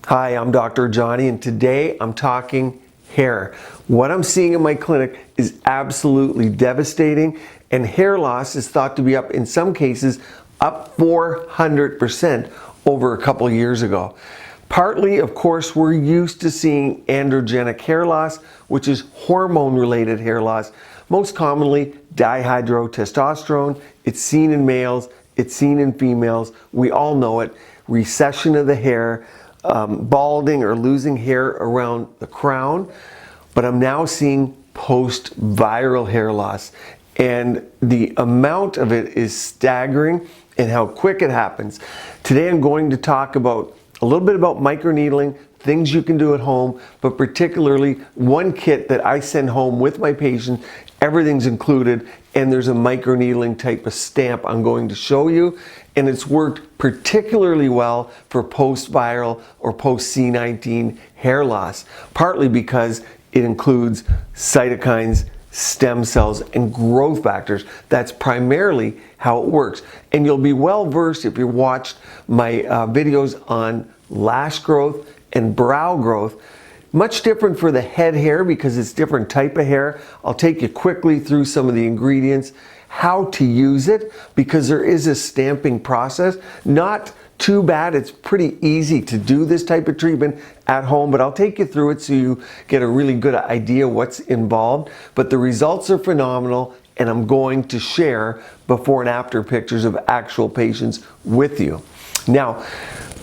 Hi, I'm Dr. Johnny, and today I'm talking hair. What I'm seeing in my clinic is absolutely devastating, and hair loss is thought to be up, in some cases, up 400% over a couple of years ago. Partly, of course, we're used to seeing androgenic hair loss, which is hormone-related hair loss, most commonly dihydrotestosterone. It's seen in males, it's seen in females. We all know it. Recession of the hair, balding or losing hair around the crown. But I'm now seeing post-viral hair loss, and the amount of it is staggering and how quick it happens. Today I'm going to talk about a little bit about microneedling, things you can do at home, but particularly one kit that I send home with my patient. Everything's included, and there's a microneedling type of stamp I'm going to show you, and it's worked particularly well for post-viral or post-C19 hair loss, partly because it includes cytokines, stem cells, and growth factors. That's primarily how it works. And you'll be well versed if you watched my videos on lash growth and brow growth. Much different for the head hair because it's different type of hair. I'll take you quickly through some of the ingredients, how to use it, because there is a stamping process. Not too bad, it's pretty easy to do this type of treatment at home, but I'll take you through it so you get a really good idea what's involved. But the results are phenomenal, and I'm going to share before and after pictures of actual patients with you. Now,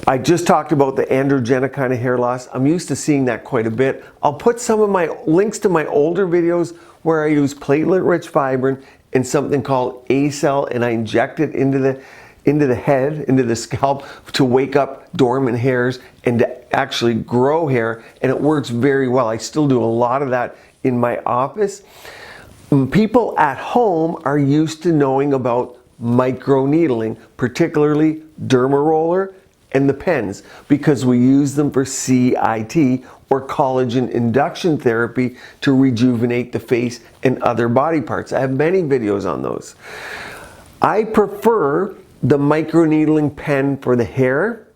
I just talked about the androgenic kind of hair loss. I'm used to seeing that quite a bit. I'll put some of my links to my older videos where I use platelet-rich fibrin and something called A-cell, and I inject it into the head, into the scalp, to wake up dormant hairs and to actually grow hair, and it works very well. I still do a lot of that in my office. People at home are used to knowing about microneedling, particularly derma roller and the pens, because we use them for CIT, or collagen induction therapy, to rejuvenate the face and other body parts. I have many videos on those. I prefer the microneedling pen for the hair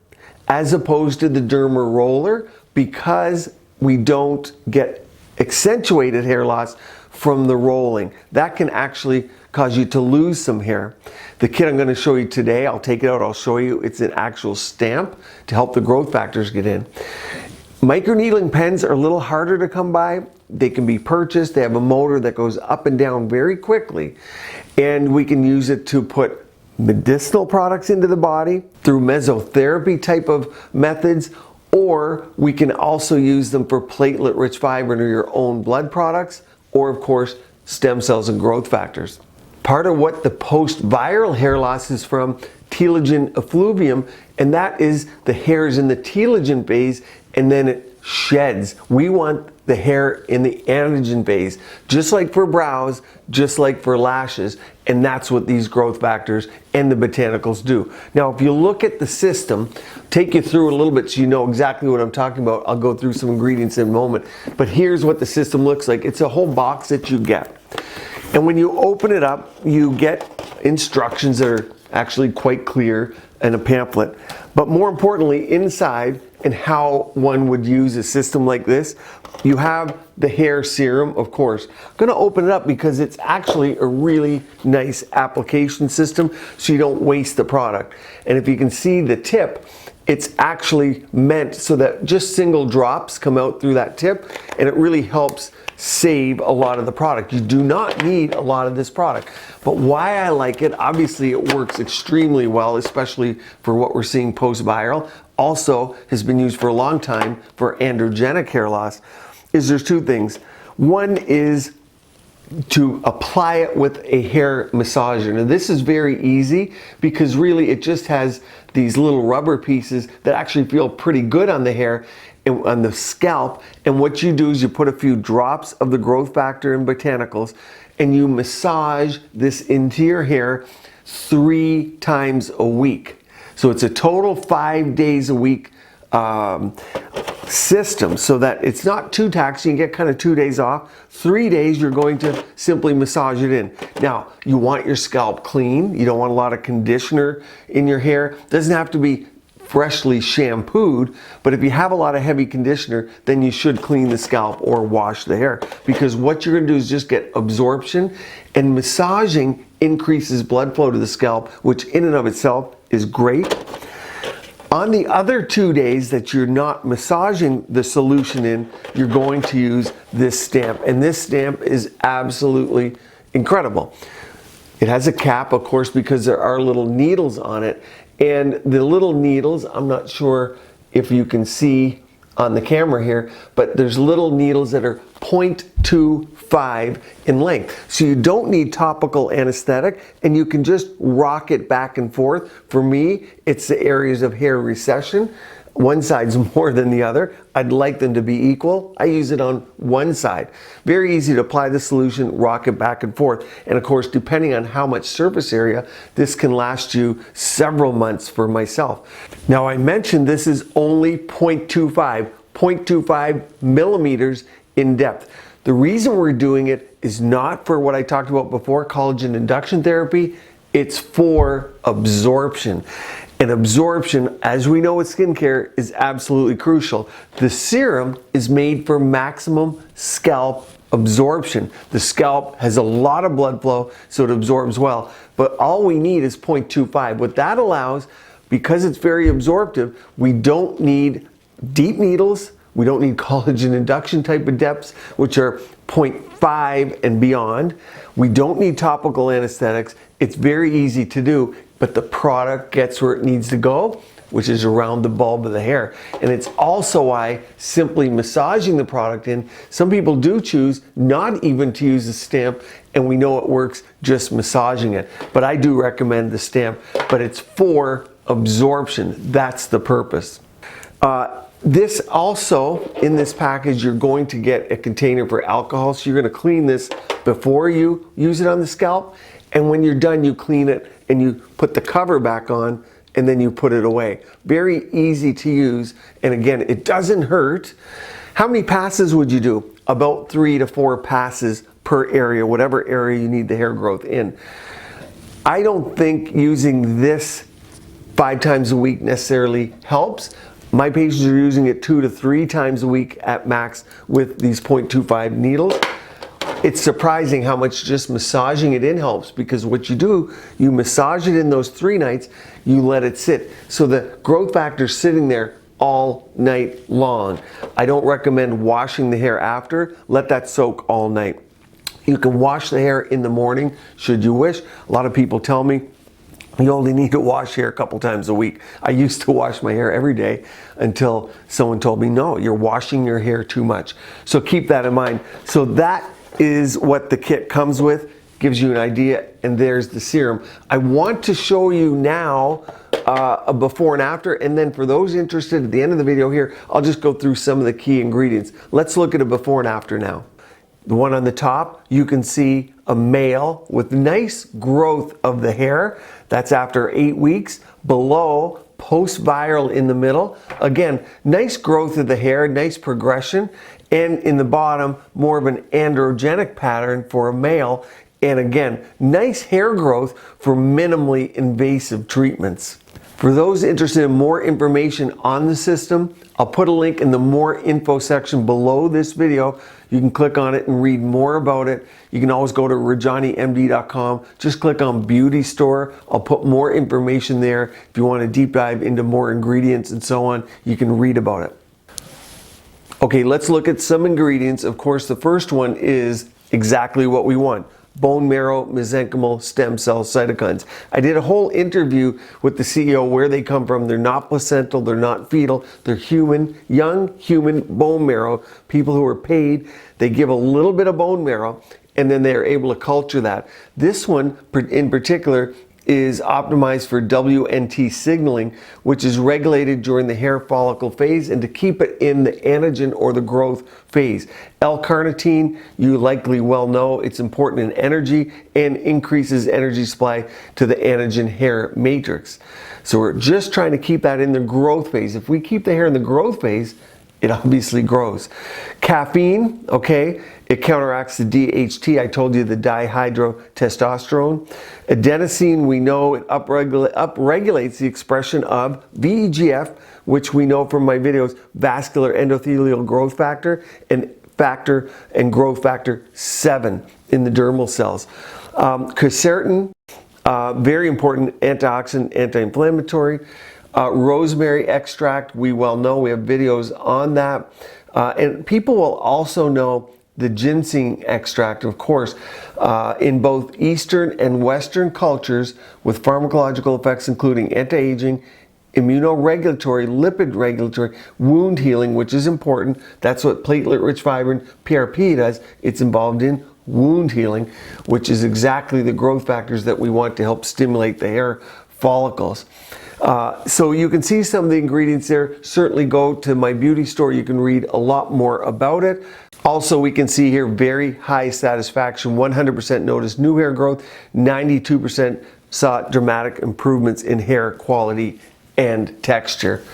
as opposed to the derma roller because we don't get accentuated hair loss from the rolling. That can actually cause you to lose some hair. The kit I'm going to show you today, I'll take it out, I'll show you, it's an actual stamp to help the growth factors get in. Microneedling pens are a little harder to come by. They can be purchased. They have a motor that goes up and down very quickly, and we can use it to put medicinal products into the body through mesotherapy type of methods, or we can also use them for platelet-rich fibrin or your own blood products, or of course stem cells and growth factors. Part of what the post-viral hair loss is from, telogen effluvium, and that is the hairs in the telogen phase, and then it sheds. We want the hair in the anagen phase, just like for brows, just like for lashes, and that's what these growth factors and the botanicals do. Now, if you look at the system, take you through a little bit so you know exactly what I'm talking about. I'll go through some ingredients in a moment, but here's what the system looks like. It's a whole box that you get. And when you open it up, you get instructions that are actually quite clear and a pamphlet. But more importantly, inside, and how one would use a system like this, you have the hair serum, of course. I'm going to open it up because it's actually a really nice application system so you don't waste the product. And if you can see the tip, it's actually meant so that just single drops come out through that tip, and it really helps save a lot of the product. You do not need a lot of this product. But why I like it, obviously it works extremely well, especially for what we're seeing post-viral. Also has been used for a long time for androgenic hair loss, is there's two things. One is to apply it with a hair massager. Now this is very easy because really it just has these little rubber pieces that actually feel pretty good on the hair and on the scalp, and what you do is you put a few drops of the growth factor and botanicals and you massage this into your hair 3 times a week. So it's a total 5 days a week system, so that it's not too taxing. You get kind of 2 days off. 3 days you're going to simply massage it in. Now, you want your scalp clean. You don't want a lot of conditioner in your hair. It doesn't have to be freshly shampooed. But if you have a lot of heavy conditioner, then you should clean the scalp or wash the hair, because what you're going to do is just get absorption, and massaging increases blood flow to the scalp, which in and of itself is great. On the other 2 days that you're not massaging the solution in, you're going to use this stamp. And this stamp is absolutely incredible. It has a cap, of course, because there are little needles on it. And the little needles, I'm not sure if you can see on the camera here, but there's little needles that are 0.25 in length. So you don't need topical anesthetic, and you can just rock it back and forth. For me, it's the areas of hair recession. One side's more than the other. I'd like them to be equal. I use it on one side. Very easy to apply the solution, rock it back and forth. And of course, depending on how much surface area, this can last you several months for myself. Now, I mentioned this is only 0.25 millimeters in depth. The reason we're doing it is not for what I talked about before, collagen induction therapy. It's for absorption. And absorption, as we know with skincare, is absolutely crucial. The serum is made for maximum scalp absorption. The scalp has a lot of blood flow, so it absorbs well. But all we need is 0.25. What that allows, because it's very absorptive, we don't need deep needles. We don't need collagen induction type of depths, which are 0.5 and beyond. We don't need topical anesthetics. It's very easy to do, but the product gets where it needs to go, which is around the bulb of the hair. And it's also why simply massaging the product in, some people do choose not even to use the stamp, and we know it works just massaging it. But I do recommend the stamp, but it's for absorption. That's the purpose. This also, in this package, you're going to get a container for alcohol. So you're going to clean this before you use it on the scalp. And when you're done, you clean it and you put the cover back on, and then you put it away. Very easy to use. And again, it doesn't hurt. How many passes would you do? About 3 to 4 passes per area, whatever area you need the hair growth in. I don't think using this 5 times a week necessarily helps. My patients are using it 2 to 3 times a week at max with these 0.25 needles. It's surprising how much just massaging it in helps, because what you do, you massage it in those 3 nights, you let it sit. So the growth factor's sitting there all night long. I don't recommend washing the hair after. Let that soak all night. You can wash the hair in the morning should you wish. A lot of people tell me, you only need to wash hair a couple times a week. I used to wash my hair every day until someone told me, no, you're washing your hair too much. So keep that in mind. So that is what the kit comes with. Gives you an idea, and there's the serum. I want to show you now a before and after, and then for those interested, at the end of the video here, I'll just go through some of the key ingredients. Let's look at a before and after now. The one on the top, you can see a male with nice growth of the hair. That's after 8 weeks. Below, post-viral in the middle. Again, nice growth of the hair, nice progression. And in the bottom, more of an androgenic pattern for a male. And again, nice hair growth for minimally invasive treatments. For those interested in more information on the system, I'll put a link in the more info section below this video. You can click on it and read more about it. You can always go to rajanimd.com. Just click on Beauty Store. I'll put more information there. If you want to deep dive into more ingredients and so on, you can read about it. Okay, let's look at some ingredients. Of course, the first one is exactly what we want. Bone marrow mesenchymal stem cell cytokines. I did a whole interview with the CEO where they come from. They're not placental, they're not fetal, they're human, young human bone marrow, people who are paid. They give a little bit of bone marrow and then they're able to culture that. This one in particular is optimized for WNT signaling, which is regulated during the hair follicle phase and to keep it in the anagen or the growth phase. L-carnitine, you likely well know, it's important in energy and increases energy supply to the anagen hair matrix. So we're just trying to keep that in the growth phase. If we keep the hair in the growth phase, it obviously grows. Caffeine, okay, it counteracts the DHT. I told you the dihydrotestosterone. Adenosine, we know it upregulates the expression of VEGF, which we know from my videos, vascular endothelial growth factor and growth factor 7 in the dermal cells. Quercetin, very important antioxidant, anti-inflammatory. Rosemary extract, we well know, we have videos on that. And people will also know the ginseng extract, of course, in both Eastern and Western cultures with pharmacological effects including anti-aging, immunoregulatory, lipid regulatory, wound healing, which is important. That's what platelet-rich fibrin, PRP, does. It's involved in wound healing, which is exactly the growth factors that we want to help stimulate the hair follicles. So you can see some of the ingredients there. Certainly go to my beauty store. You can read a lot more about it. Also, we can see here very high satisfaction, 100% noticed new hair growth, 92% saw dramatic improvements in hair quality and texture.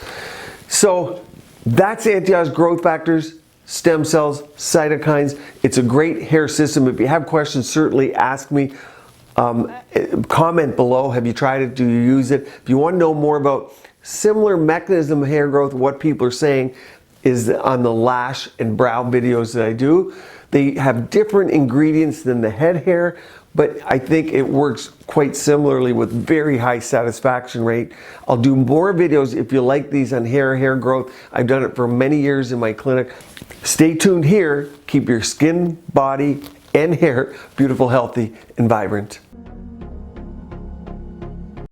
So that's Antiage growth factors, stem cells, cytokines. It's a great hair system. If you have questions, certainly ask me. Comment below. Have you tried it? Do you use it? If you want to know more about similar mechanism of hair growth, what people are saying is on the lash and brow videos that I do. They have different ingredients than the head hair, but I think it works quite similarly with very high satisfaction rate. I'll do more videos if you like these on hair growth. I've done it for many years in my clinic. Stay tuned here. Keep your skin, body, and hair beautiful, healthy, and vibrant.